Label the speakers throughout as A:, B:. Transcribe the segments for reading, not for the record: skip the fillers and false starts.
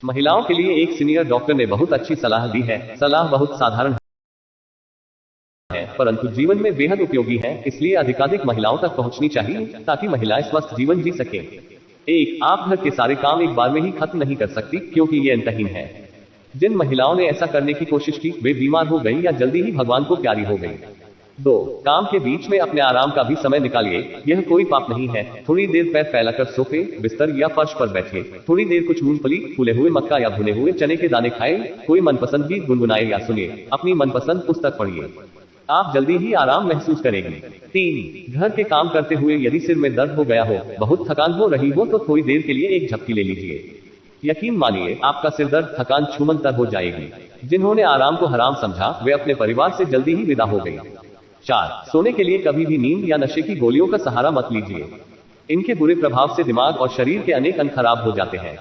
A: महिलाओं के लिए एक सीनियर डॉक्टर ने बहुत अच्छी सलाह दी है। सलाह बहुत साधारण है, परंतु जीवन में बेहद उपयोगी है, इसलिए अधिकाधिक महिलाओं तक पहुंचनी चाहिए ताकि महिलाएं स्वस्थ जीवन जी सकें। एक, आप घर के सारे काम एक बार में ही खत्म नहीं कर सकती, क्योंकि ये अंतहीन है। जिन महिलाओं ने ऐसा करने की कोशिश की, वे बीमार हो गई या जल्दी ही भगवान को प्यारी हो गई। 2, काम के बीच में अपने आराम का भी समय निकालिए। यह कोई पाप नहीं है। थोड़ी देर पैर फैलाकर सोफे, बिस्तर या फर्श पर बैठिए। थोड़ी देर कुछ मूंगफली, फूले हुए मक्का या भुने हुए चने के दाने खाएं। कोई मनपसंद गीत गुनगुनाए या सुनिए। अपनी मनपसंद पुस्तक पढ़िए। आप जल्दी ही आराम महसूस करेंगे। 3, घर के काम करते हुए यदि सिर में दर्द हो गया हो, बहुत थकान हो रही हो, तो थोड़ी देर के लिए एक झपकी ले लीजिए। यकीन मानिए, आपका सिर दर्द थकान छूमंतर हो जाएगी। जिन्होंने आराम को हराम समझा, वे अपने परिवार से जल्दी ही विदा हो गई। 4, सोने के लिए कभी भी नींद या नशे की गोलियों का सहारा मत लीजिए। इनके बुरे प्रभाव से दिमाग और शरीर के अनेक अंग खराब हो जाते हैं।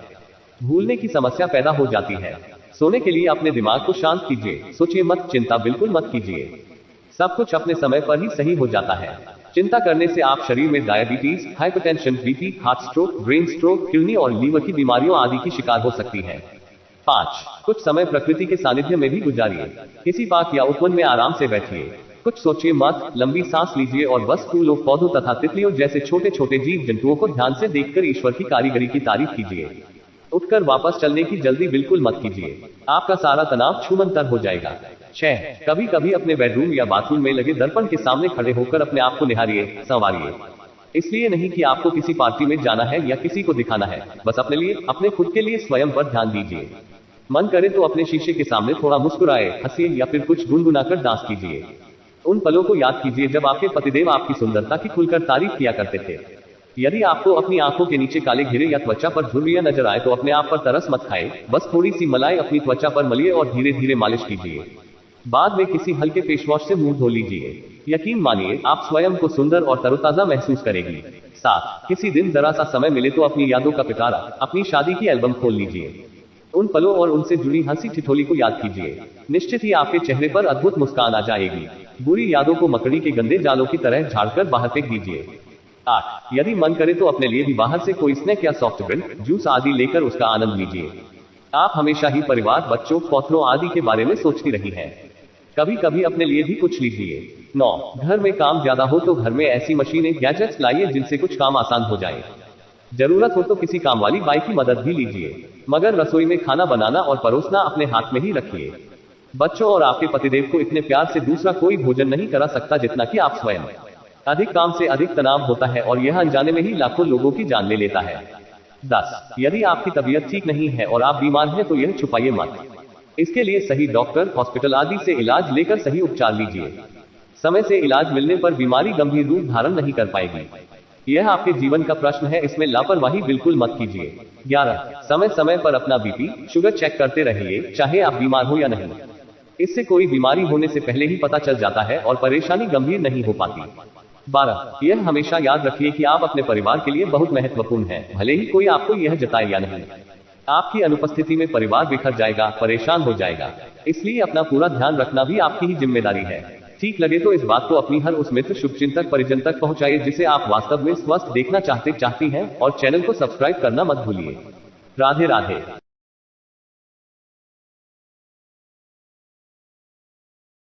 A: भूलने की समस्या पैदा हो जाती है। सोने के लिए अपने दिमाग को शांत कीजिए। सोचिए मत, चिंता बिल्कुल मत कीजिए। सब कुछ अपने समय पर ही सही हो जाता है। चिंता करने से आप शरीर में diabetes, hypertension, BP, heart stroke, brain stroke, kidney और लीवर की बीमारियों आदि की शिकार हो सकती है। 5, कुछ समय प्रकृति के सानिध्य में भी गुजारिए। किसी पार्क या उपवन में आराम से बैठिए। कुछ सोचिए मत, लंबी सांस लीजिए और बस फूलों, पौधों तथा तितलियों जैसे छोटे छोटे जीव जंतुओं को ध्यान से देखकर ईश्वर की कारीगरी की तारीफ कीजिए। उठकर वापस चलने की जल्दी बिल्कुल मत कीजिए। आपका सारा तनाव छूमंतर हो जाएगा। 6, कभी कभी अपने बेडरूम या बाथरूम में लगे दर्पण के सामने खड़े होकर अपने आप को निहारिए, संवारिए। इसलिए नहीं कि आपको किसी पार्टी में जाना है या किसी को दिखाना है, बस अपने लिए, अपने खुद के लिए स्वयं पर ध्यान दीजिए। मन करे तो अपने शीशे के सामने थोड़ा मुस्कुराए, हंसिए या फिर कुछ गुनगुनाकर डांस कीजिए। उन पलों को याद कीजिए जब आपके पतिदेव आपकी सुंदरता की खुलकर तारीफ किया करते थे। यदि आपको अपनी आंखों के नीचे काले घेरे या त्वचा पर झुर्रियां नजर आए, तो अपने आप पर तरस मत खाए। बस थोड़ी सी मलाई अपनी त्वचा पर मलिए और धीरे धीरे मालिश कीजिए। बाद में किसी हल्के फेस वॉश से मुंह धो लीजिए। यकीन मानिए, आप स्वयं को सुंदर और तरोताजा महसूस करेंगी। 7, किसी दिन जरा सा समय मिले तो अपनी यादों का पिटारा, अपनी शादी की एल्बम खोल लीजिए। उन पलों और उनसे जुड़ी हंसी ठिठोली को याद कीजिए। निश्चित ही आपके चेहरे पर अद्भुत मुस्कान आ जाएगी। बुरी यादों को मकड़ी के गंदे जालों की तरह झाड़कर बाहर फेंक दीजिए। 8, यदि मन करे तो अपने लिए भी बाहर से कोई स्नैक या सॉफ्ट ड्रिंक, जूस आदि लेकर उसका आनंद लीजिए। आप हमेशा ही परिवार, बच्चों, पौधों आदि के बारे में सोचती रही हैं। कभी कभी अपने लिए भी कुछ लीजिए। 9, घर में काम ज्यादा हो तो घर में ऐसी मशीनें, गैजेट्स लाइए जिनसे कुछ काम आसान हो जाए। जरूरत हो तो किसी काम वाली बाई की मदद भी लीजिए, मगर रसोई में खाना बनाना और परोसना अपने हाथ में ही रखिए। बच्चों और आपके पतिदेव को इतने प्यार से दूसरा कोई भोजन नहीं करा सकता जितना कि आप स्वयं। अधिक काम से अधिक तनाव होता है और यह अनजाने में ही लाखों लोगों की जान ले लेता है। 10, यदि आपकी तबीयत ठीक नहीं है और आप बीमार हैं तो यह छुपाइए मत। इसके लिए सही डॉक्टर, हॉस्पिटल आदि से इलाज लेकर सही उपचार लीजिए। समय से इलाज मिलने पर बीमारी गंभीर रूप धारण नहीं कर पाएगी। यह आपके जीवन का प्रश्न है, इसमें लापरवाही बिल्कुल मत कीजिए। 11, समय समय पर अपना बीपी, शुगर चेक करते रहिए, चाहे आप बीमार हो या नहीं। इससे कोई बीमारी होने से पहले ही पता चल जाता है और परेशानी गंभीर नहीं हो पाती। 12, यह हमेशा याद रखिए कि आप अपने परिवार के लिए बहुत महत्वपूर्ण हैं, भले ही कोई आपको यह जताए या नहीं। आपकी अनुपस्थिति में परिवार बिखर जाएगा, परेशान हो जाएगा। इसलिए अपना पूरा ध्यान रखना भी आपकी ही जिम्मेदारी है। ठीक लगे तो इस बात को अपनी हर उस मित्र, शुभचिंतक, परिजन तक पहुंचाइए जिसे आप वास्तव में स्वस्थ देखना चाहती हैं, और चैनल को सब्सक्राइब करना मत भूलिए। राधे राधे।